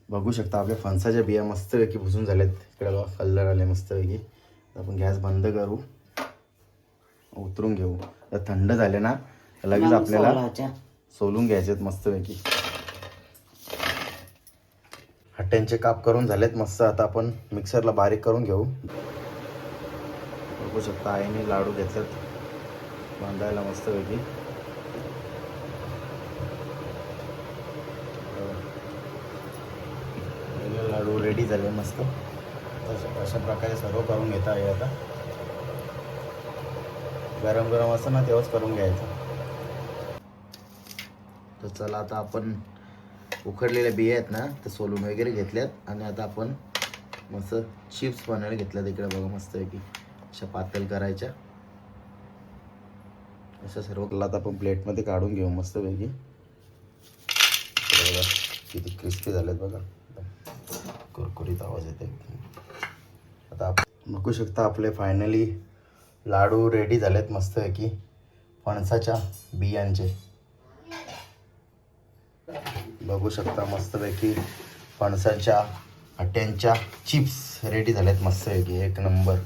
बघू शकता आपल्या फणसाच्या बिया मस्तपैकी भुजून झाल्यात. इकडे बघा कलर आले मस्तपैकी. आपण गॅस बंद करू, उतरून घेऊ. तर थंड झाले ना लगेच आपल्याला सोलून घ्यायचे आहेत मस्तपैकी. हट्ट्यांचे काप करून झालेत मस्त. आता आपण मिक्सरला बारीक करून घेऊ. बघू शकता आईने लाडू घेतलेत बांधायला मस्तपैकी. लाडू रेडी झाले मस्त. अशा प्रकारे सर्व करून घेता आहे. आता गरम गरम असं ना तेव्हाच करून घ्यायचं. तर चला आता आपण उकडलेल्या बिया आहेत ना ते सोलून वगैरे घेतल्यात आणि आता आपण मस्त चिप्स बनवायला घेतल्यात. इकडे बघा मस्तपैकी अशा पातळ करायच्या. अशा सर्व आता आपण प्लेटमध्ये काढून घेऊ मस्तपैकी. बघा किती क्रिस्पी झालेत बघा, कुरकुरीत आवाज येते. आता आपण बघू शकता आपले फायनली लाडू रेडी झालेत मस्तपैकी फणसाच्या बियांचे. बघू शकता मस्तपैकी फणसाच्या हट्ट्यांच्या चिप्स रेडी झालेत मस्तपैकी एक नंबर.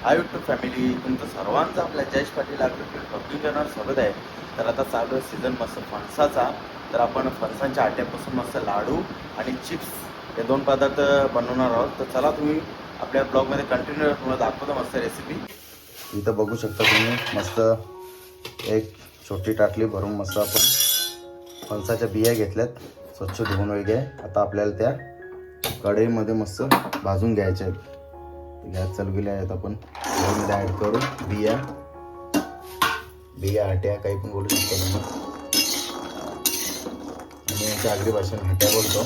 हाय यूट्यूब फॅमिली, तुमचं सर्वांचं आपल्या जयेश पाटील ॲग्रोटेक चॅनल स्वागत आहे. तर आता चालू आहे सीझन मस्त फणसाचा. तर आपण फणसांच्या आट्यापासून मस्त लाडू आणि चिप्स हे दोन पदार्थ बनवणार आहोत. तर चला तुम्ही आपल्या ब्लॉगमध्ये कंटिन्यू तुम्हाला दाखवतो मस्त रेसिपी. इथं बघू शकता तुम्ही मस्त एक छोटी टाटली भरून मस्त आपण फणसाच्या बिया घेतल्यात स्वच्छ धुवून वगैरे. आता आपल्याला त्या कढईमध्ये मस्त भाजून घ्यायच्या आहेत. गॅस चालू केले आहेत. आपण त्यामध्ये ॲड करू बिया हट्या काही पण बोलू शकतो तुम्ही. आणि यांच्या आगरी भाषेने हट्या बोलतो.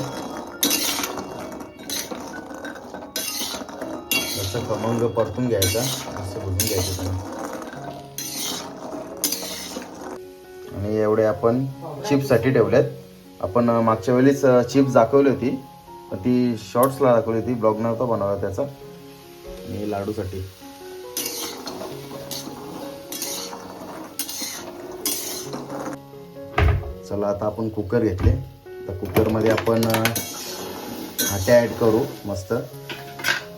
जसं खमंग परतून घ्यायचा असं भुजून घ्यायचं तुम्ही. आणि एवढे आपण चिप्ससाठी ठेवल्यात. आपण मागच्या वेळेस चिप्स दाखवली होती पण ती शॉर्ट्सला दाखवली होती, ब्लॉग नव्हता बनवला त्याचा. आणि लाडूसाठी चला आता आपण कुकर घेतले. तर कुकरमध्ये आपण हट्या ॲड करू मस्त.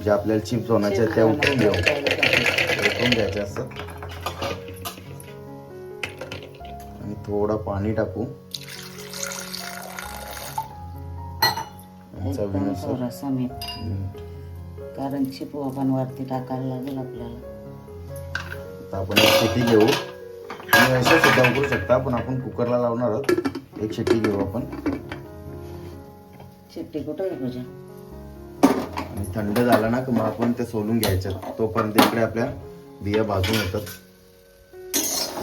जे आपल्याला चिप्स होण्याचे त्या उकळून घेऊ, उकळून घ्यायचे असं. आणि थोडं पाणी टाकू थोडासा मीठ, कारण चिप आपण वरती टाकायला लागेल आपल्याला. आता आपण एक शिट्टी घेऊ. तुम्ही असं सुद्धा उकळू शकता पण आपण कुकरला लावणार आहोत. एक शिट्टी घेऊ आपण. शिट्टी कुठं आहे तुझ्या? आणि थंड झाला ना की मग आपण ते सोलून घ्यायचं. तोपर्यंत इकडे आपल्या बिया भाजून येतात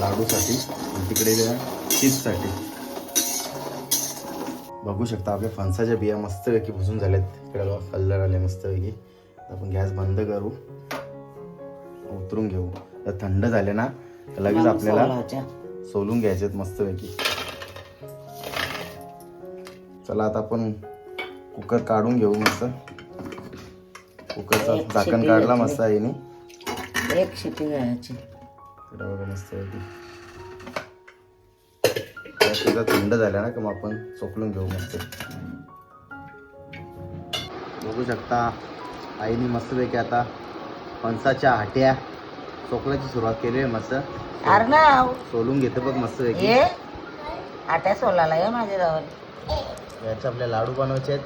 लाडूसाठी आणि तिकडे चिप्ससाठी. बघू शकता आपल्या फणसाच्या बिया मस्तपैकी भुजून झाल्यात. इकडे बघा कलर आले मस्तपैकी. आपण गॅस बंद करू, उतरून घेऊ. तर थंड झाले ना लगेच आपल्याला सोलून घ्यायचे आहेत मस्तपैकी. चला आता आपण कुकर काढून घेऊ मस्त. कुकरचा झाकण काढला मस्त आईने. एक शिट्टी घ्यायची. इकडे बघा मस्तपैकी. थंड झाल्या ना की मग आपण चोखलून घेऊ मस्त. बघू शकता आईने मस्तपैकी आता फणसाच्या हट्या चोखल्याची सुरुवात केली आहे मस्त. सोलून घेते बघ मस्तपैकी. आट्या सोलाला या माझ्या जवळ. याचे आपल्याला लाडू बनवायचे आहेत.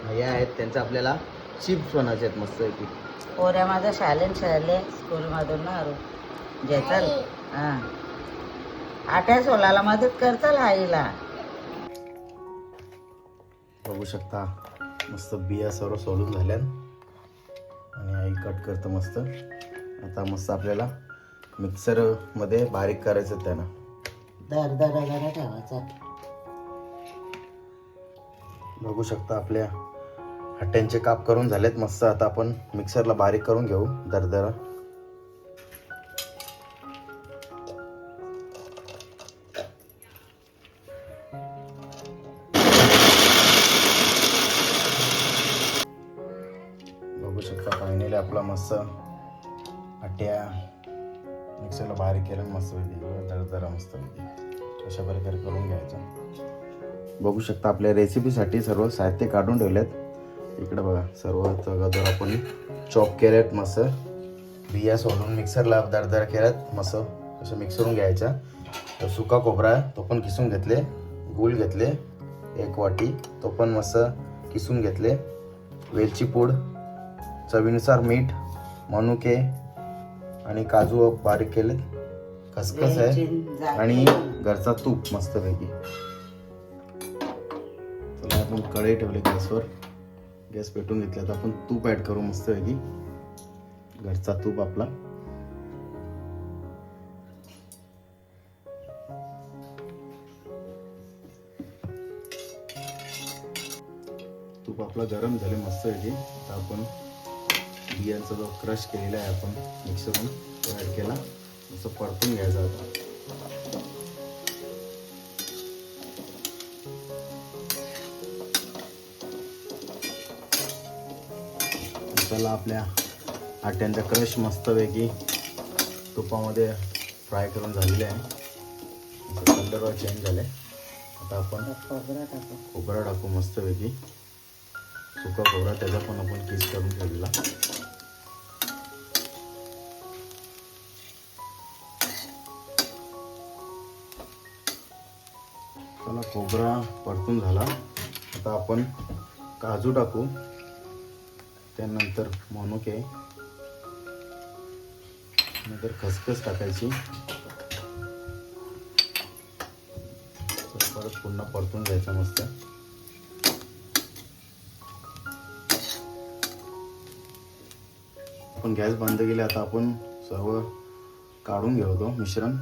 हे आहेत त्यांचं आपल्याला चिप्स बनवायचे आहेत मस्तपैकी. पोऱ्या माझा शालेन स्कूलमधून ना घेताल. हां, आट्या सोलाला मदत करताल आईला. बघू शकता मस्त बिया सर्व सोलून झाल्यात आणि आई कट करतं मस्त. आता मस्त आपल्याला मिक्सरमध्ये बारीक करायचं त्यांना. दर ठेवायचा. बघू शकता आपल्या हट्ट्यांचे काप करून झालेत मस्त. आता आपण मिक्सरला बारीक करून घेऊ दरदरा. बघू शकता फायनली आपला मस्त आट्या मिक्सरला बारीक केलं मस्त जरा मस्त अशा प्रकारे करून घ्यायचं. बघू शकता आपल्या रेसिपीसाठी सर्व साहित्य काढून ठेवलेत इकडे बघा. सर्व अगोदर आपण चॉप केलेत मस्त, बिया सोडून मिक्सरला दरदर केल्यात मस्त असं मिक्स करून घ्यायचा. तर सुका खोबरा तो पण किसून घेतले, गूळ घेतले 1 वाटी तो पण मस्त किसून घेतले, वेलची पूड, चवीनुसार मीठ, मनुके आणि काजू बारीक केले, खसखस आहे आणि घरचा तूप मस्तपैकी. चला आपण कढई ठेवली गॅसवर, गॅस पेटून घेतला तर आपण तूप ॲड करू मस्तपैकी, घरचा तूप आपला. तूप आपला गरम झाले मस्तपैकी. आता आपण बियांचा जो क्रश केलेला आहे आपण मिक्सरमध्ये तो ॲड केला, असं परतून घ्यायचा. आता चला आपल्या आट्यांचा क्रश मस्तपैकी तुपामध्ये फ्राय करून झालेले आहे, कलर चेंज झाले. आता आपण खोबरा टाकू मस्तपैकी, सुका खोबरा त्याचा पण आपण किस करून ठेवलेला. चला खोबरा परतून झाला. आता आपण काजू टाकू, त्यानंतर मनुके, नंतर खसखस टाकायची. परत पुन्हा परतून घ्यायचा मस्त. आपण गॅस बंद केला. आता आपण सर्व काढून घेऊ मिश्रण.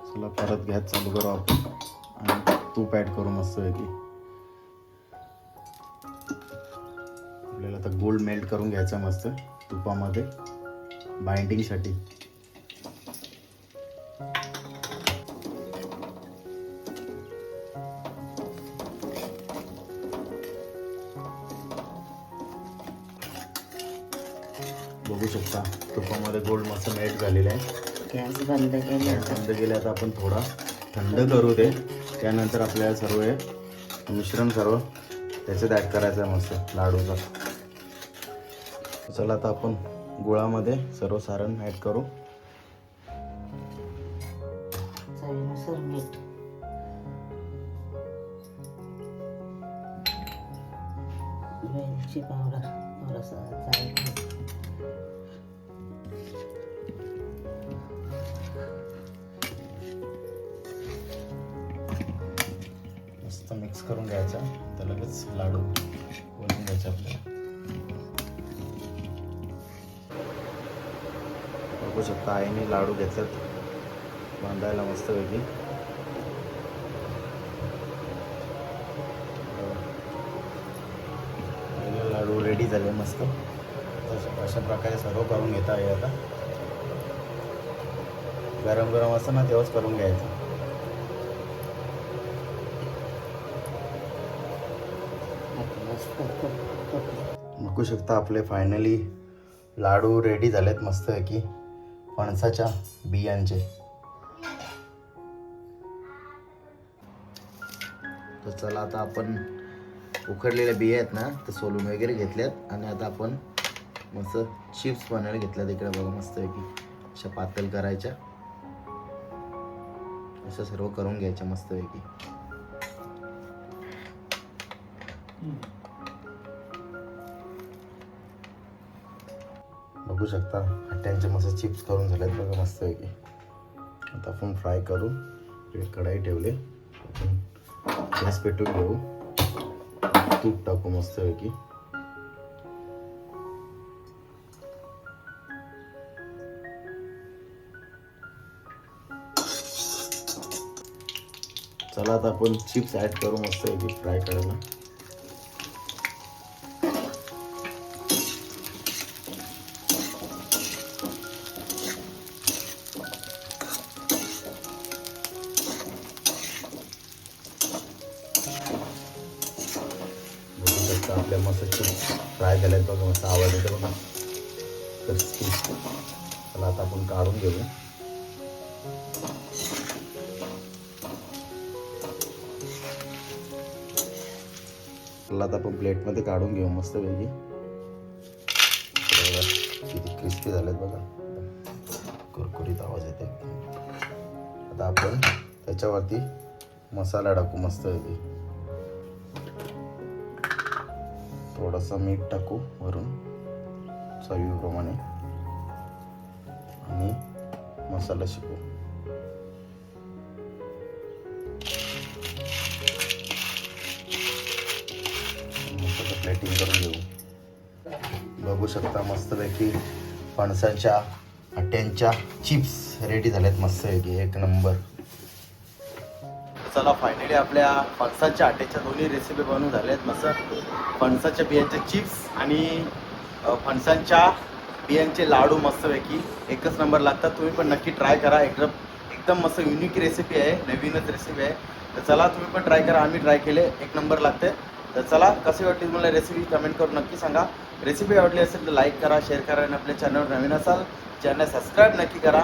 चला परत गॅस चालू करू आपण आणि तूप ॲड करू मस्तपैकी. आपल्याला आता गोल्ड मेल्ट करून घ्यायचा मस्त तुपामध्ये बाइंडिंगसाठी. बघू शकता तुपामध्ये गोल्ड मस्त मेल्ट झालेला आहे. गॅस बंद केला. गॅस बंद केला. आता आपण थोडा थंड करू दे, त्यानंतर आपल्याला सर्व हे मिश्रण सर्व त्याच्यात ॲड करायचं आहे मस्त लाडूचा. चला आता आपण गुळामध्ये सर्व सारण ॲड करू. चवीनुसार मीठ, वेलची पावडर थोडासा चालेल. मस्त मिक्स करून घ्यायचा. तर लगेच लाडू बनवून घ्यायचे आपल्याला. बघू शकता आईने लाडू घेतलेत बांधायला मस्तपैकी. लाडू रेडी झाले मस्त. अशा प्रकारे सर्व करून घेता आहे. आता गरम गरम असतं ना तेव्हाच करून घ्यायचं. बघू शकता आपले फायनली लाडू रेडी झालेत मस्तपैकी फणसाच्या बियांचे. तर चला आता आपण उकडलेल्या बिया आहेत ना तर सोलून वगैरे घेतल्यात आणि आता आपण मस्त चिप्स बनवायला घेतल्यात. इकडे बघा मस्तपैकी अशा पातळ करायच्या, असं सर्व करून घ्यायच्या मस्तपैकी. बघू शकता हट्ट्यांचे मस्त चिप्स करून झालेत बघा मस्तपैकी. आता आपण फ्राय करू. कढाई ठेवले, आपण गॅस पेटून घेऊ, तूप टाकू मस्तपैकी. चला आता आपण चिप्स ॲड करू मस्तपैकी फ्राय करायला. शकता आपल्या मस्त चिप्स फ्राय झाल्यात बघा, मस्त आवाज येतो बघा क्रिस्पी. चला आता आपण काढून घेऊ. चला आता आपण प्लेटमध्ये काढून घेऊ मस्त पैकी. किती क्रिस्पी झालेत बघा, कुरकुरीत आवाज येते. आता आपण त्याच्यावरती मसाला टाकू मस्त पैकी. थोडासा मीठ टाकू वरून चवीप्रमाणे आणि मसाला शिकू. मस्त प्लेटिंग करून घेऊ. बघू शकता मस्तपैकी फणसाच्या आट्यांच्या चिप्स रेडी झाल्यात मस्तपैकी एक नंबर. चला फायनली आपल्या फणसाच्या आट्याच्या दोन्ही रेसिपी बनवून झाल्यात मस्त. फणसाच्या बियांचे चिप्स आणि फणसांच्या बियांचे लाडू मस्तपैकी एकच नंबर लागतात. तुम्ही पण नक्की ट्राय करा. एकदम मस्त युनिक रेसिपी आहे, नवीनच रेसिपी आहे. तर चला तुम्ही पण ट्राय करा. आम्ही ट्राय केले, एक नंबर लागते. तर चला कशी वाटली मला रेसिपी कमेंट करून नक्की सांगा. रेसिपी आवडली असेल तर लाईक करा, शेअर करा आणि आपल्या चॅनलवर नवीन असाल चॅनल सबस्क्राईब नक्की करा.